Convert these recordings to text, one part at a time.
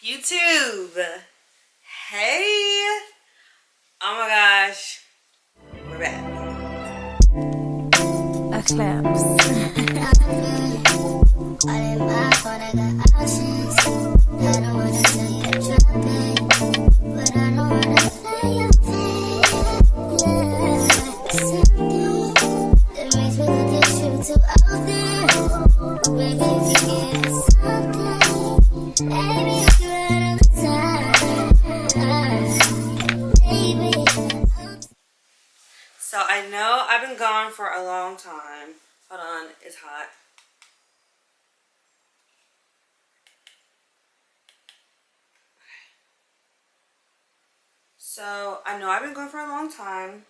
YouTube. Hey. Oh my gosh. We're back. So I know I've been gone for a long time. Hold on, it's hot. So I know I've been gone for a long time.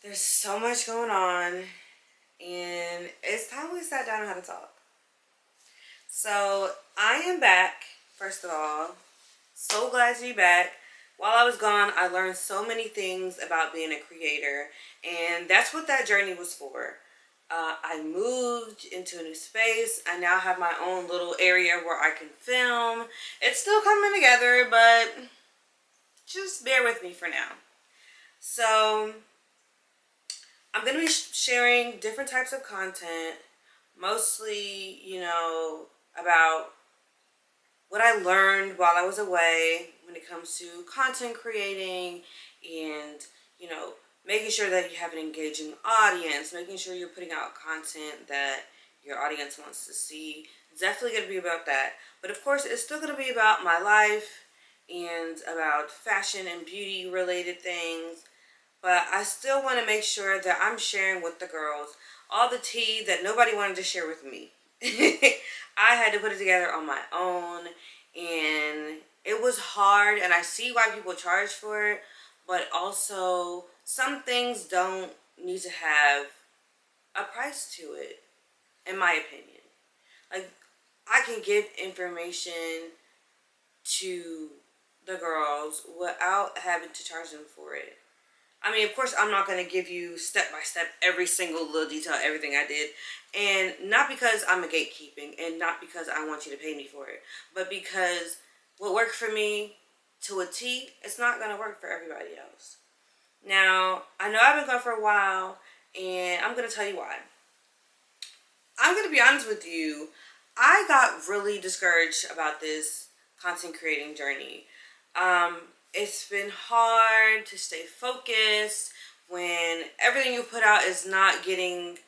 There's so much going on, and it's time we sat down and had to talk. So I am back, first of all. So glad to be back. While I was gone, I learned so many things about being a creator, and that's what that journey was for. I moved into a new space. I now have my own little area where I can film. It's still coming together, but just bear with me for now. So I'm going to be sharing different types of content, mostly, about what I learned while I was away when it comes to content creating and, making sure that you have an engaging audience, making sure you're putting out content that your audience wants to see. It's definitely going to be about that. But of course, it's still going to be about my life and about fashion and beauty related things. But I still want to make sure that I'm sharing with the girls all the tea that nobody wanted to share with me. I had to put it together on my own, and it was hard, and I see why people charge for it, but also some things don't need to have a price to it, in my opinion. Like, I can give information to the girls without having to charge them for it. I mean, of course, I'm not going to give you step by step every single little detail, everything I did. And not because I'm a gatekeeping and not because I want you to pay me for it, but because what worked for me to a T, it's not going to work for everybody else. Now, I know I've been gone for a while, and I'm going to tell you why. I'm going to be honest with you. I got really discouraged about this content creating journey. It's been hard to stay focused when everything you put out is not getting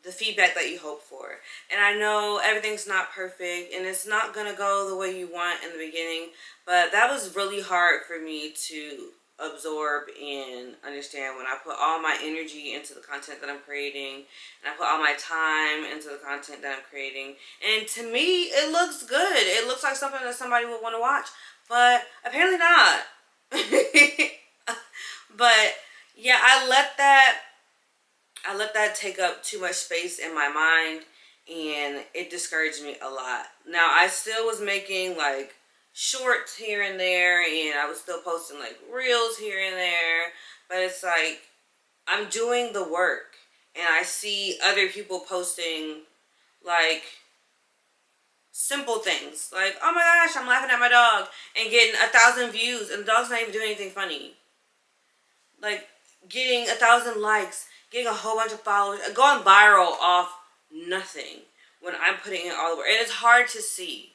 the feedback that you hope for. And I know everything's not perfect and it's not going to go the way you want in the beginning, but that was really hard for me to absorb and understand when I put all my energy into the content that I'm creating and I put all my time into the content that I'm creating. And to me, it looks good. It looks like something that somebody would want to watch, but apparently not. But yeah, I let that take up too much space in my mind, and it discouraged me a lot. Now, I still was making like shorts here and there, and I was still posting like reels here and there, but it's like I'm doing the work, and I see other people posting like simple things like, oh my gosh, I'm laughing at my dog, and getting 1,000 views, and the dog's not even doing anything funny. Like getting 1,000 likes, getting a whole bunch of followers, going viral off nothing when I'm putting in all the work. And it's hard to see.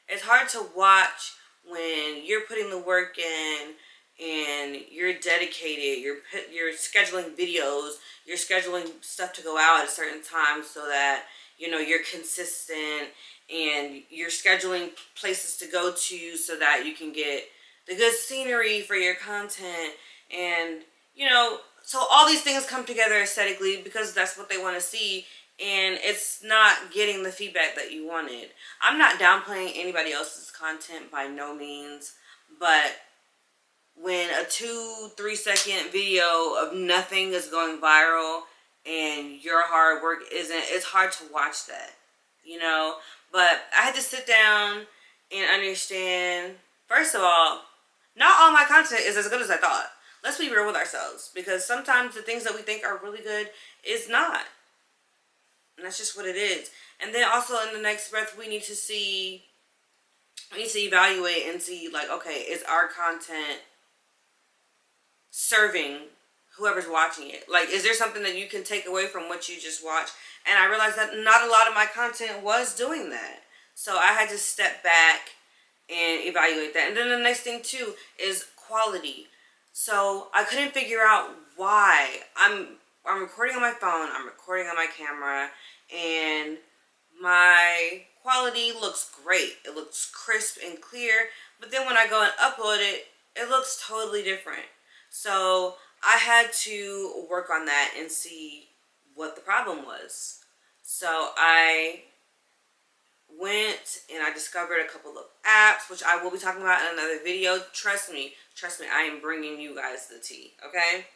It's hard to watch when you're putting the work in and you're dedicated. You're scheduling videos. You're scheduling stuff to go out at a certain time so that you're consistent, and you're scheduling places to go to so that you can get the good scenery for your content. And so all these things come together aesthetically because that's what they want to see, and it's not getting the feedback that you wanted. I'm not downplaying anybody else's content by no means, but when a 2-3 second video of nothing is going viral and your hard work isn't, it's hard to watch that, but I had to sit down and understand, first of all, not all my content is as good as I thought. Let's be real with ourselves, because sometimes the things that we think are really good is not. And that's just what it is. And then also in the next breath, we need to see we need to evaluate and see, like, okay, is our content serving whoever's watching it? Like, is there something that you can take away from what you just watched? And I realized that not a lot of my content was doing that. So I had to step back and evaluate that. And then the next thing too is quality. So I couldn't figure out why. I'm recording on my phone, I'm recording on my camera, and my quality looks great. It looks crisp and clear. But then when I go and upload it, it looks totally different. So I had to work on that and see what the problem was. So I went and I discovered a couple of apps, which I will be talking about in another video. Trust me, I am bringing you guys the tea, okay?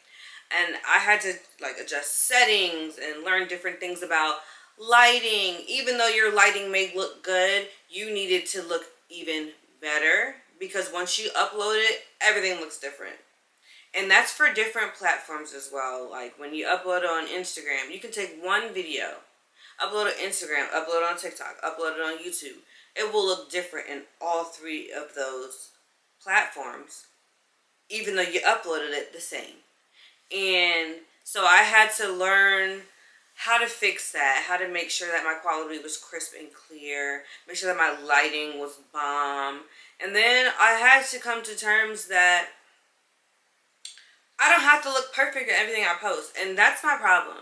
And I had to like adjust settings and learn different things about lighting. Even though your lighting may look good, you need it to look even better, because once you upload it, everything looks different. And that's for different platforms as well. Like when you upload on Instagram, you can take one video, upload on Instagram, upload on TikTok, upload it on YouTube. It will look different in all three of those platforms, even though you uploaded it the same. And so I had to learn how to fix that, how to make sure that my quality was crisp and clear, make sure that my lighting was bomb. And then I had to come to terms that I don't have to look perfect at everything I post. And that's my problem.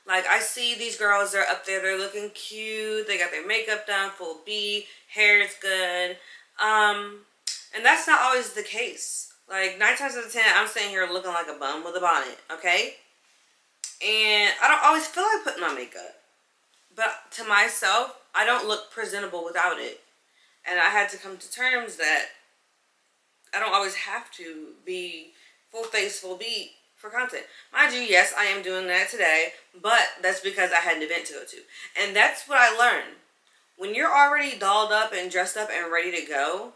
Like, I see these girls, they're up there, they're looking cute, they got their makeup done, full beat, hair is good. And that's not always the case. Like, 9 times out of 10, I'm sitting here looking like a bum with a bonnet, okay? And I don't always feel like putting on makeup. But to myself, I don't look presentable without it. And I had to come to terms that I don't always have to be full face, full beat for content. Mind you, yes, I am doing that today, but that's because I had an event to go to. And that's what I learned. When you're already dolled up and dressed up and ready to go,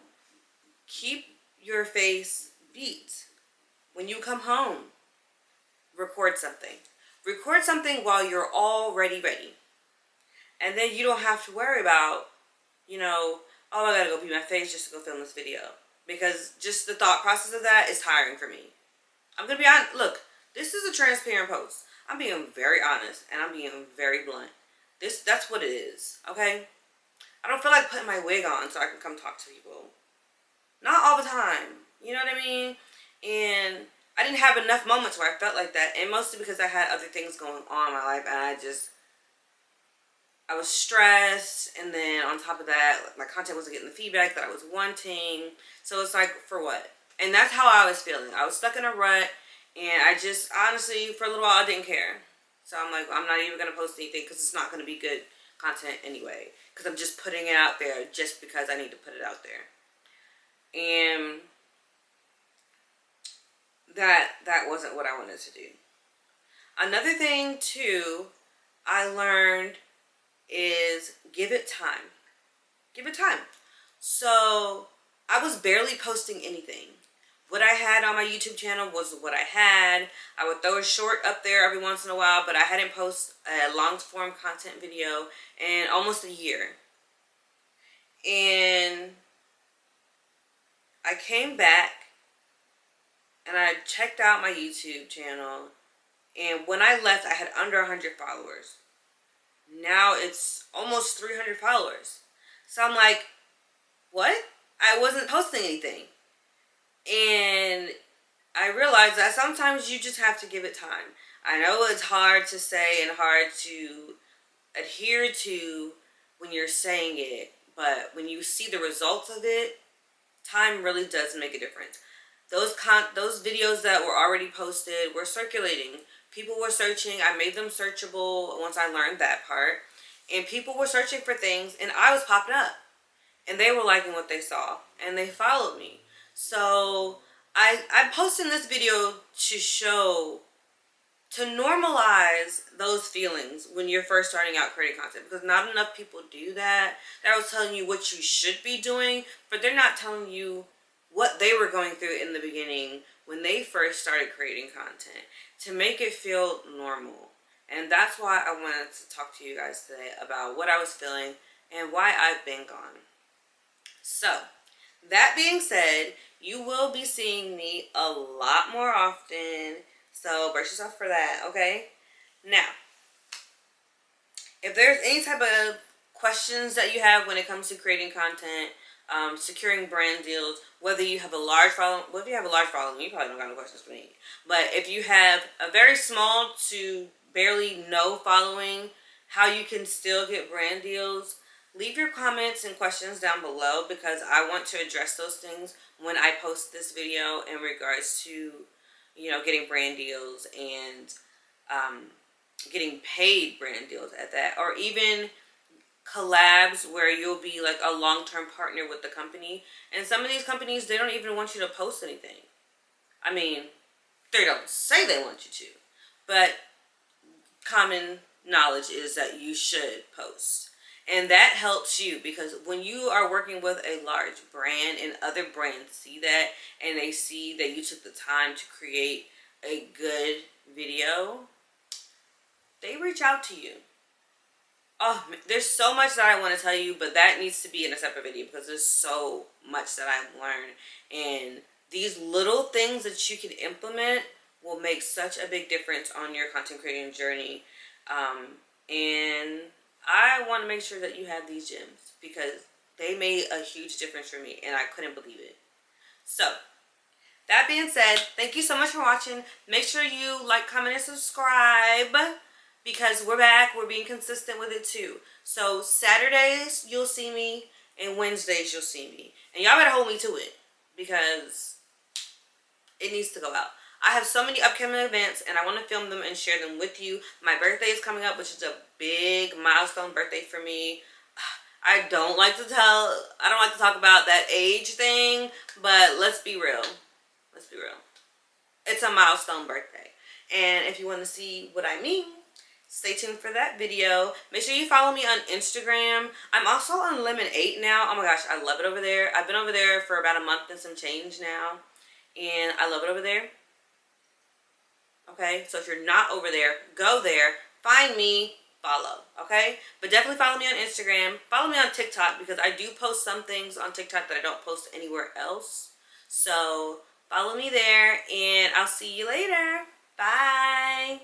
keep your face beat. When you come home, record something. Record something while you're already ready. And then you don't have to worry about, oh, I gotta go beat my face just to go film this video. Because just the thought process of that is tiring for me. I'm gonna be honest. Look, this is a transparent post. I'm being very honest and I'm being very blunt. That's what it is, okay? I don't feel like putting my wig on so I can come talk to people. Not all the time. You know what I mean? And I didn't have enough moments where I felt like that. And mostly because I had other things going on in my life. And I was stressed. And then on top of that, my content wasn't getting the feedback that I was wanting. So it's like, for what? And that's how I was feeling. I was stuck in a rut. And I just, honestly, for a little while, I didn't care. So I'm like, I'm not even going to post anything because it's not going to be good content anyway. Because I'm just putting it out there just because I need to put it out there. And that wasn't what I wanted to do. Another thing too I learned is give it time. Give it time. So I was barely posting anything. What I had on my YouTube channel was what I had. I would throw a short up there every once in a while, but I hadn't posted a long form content video in almost a year. And I came back and I checked out my YouTube channel, and when I left I had under 100 followers. Now it's almost 300 followers. So I'm like, what? I wasn't posting anything. And I realized that sometimes you just have to give it time. I know it's hard to say and hard to adhere to when you're saying it, but when you see the results of it, time really does make a difference. Those videos that were already posted were circulating. People were searching. I made them searchable once I learned that part. And people were searching for things, and I was popping up. And they were liking what they saw, and they followed me. So I'm posting this video to normalize those feelings when you're first starting out creating content, because not enough people do that. They're always telling you what you should be doing, but they're not telling you what they were going through in the beginning when they first started creating content, to make it feel normal. And that's why I wanted to talk to you guys today about what I was feeling and why I've been gone. So That being said, you will be seeing me a lot more often. So brace yourself for that, okay? Now, if there's any type of questions that you have when it comes to creating content, securing brand deals, whether you have a large following, well, if you have a large following, you probably don't got no questions for me. But if you have a very small to barely no following, how you can still get brand deals, leave your comments and questions down below, because I want to address those things when I post this video in regards to, getting brand deals and getting paid brand deals at that, or even collabs where you'll be like a long-term partner with the company. And some of these companies, they don't even want you to post anything. I mean, they don't say they want you to, but common knowledge is that you should post. And that helps you, because when you are working with a large brand and other brands see that, and they see that you took the time to create a good video, they reach out to you. Oh, there's so much that I want to tell you, but that needs to be in a separate video, because there's so much that I've learned. And these little things that you can implement will make such a big difference on your content creating journey. And I want to make sure that you have these gems, because they made a huge difference for me, and I couldn't believe it. So, that being said, thank you so much for watching. Make sure you like, comment, and subscribe, because we're back. We're being consistent with it too. So Saturdays you'll see me, and Wednesdays you'll see me. And y'all better hold me to it, because it needs to go out. I have so many upcoming events, and I want to film them and share them with you. My birthday is coming up, which is a big milestone birthday for me. I don't like to talk about that age thing, but let's be real. Let's be real. It's a milestone birthday. And if you want to see what I mean, stay tuned for that video. Make sure you follow me on Instagram. I'm also on Lemon 8 now. Oh my gosh, I love it over there. I've been over there for about a month and some change now, and I love it over there. Okay, so if you're not over there, go there, find me, follow, okay? But definitely follow me on Instagram. Follow me on TikTok, because I do post some things on TikTok that I don't post anywhere else. So follow me there, and I'll see you later. Bye.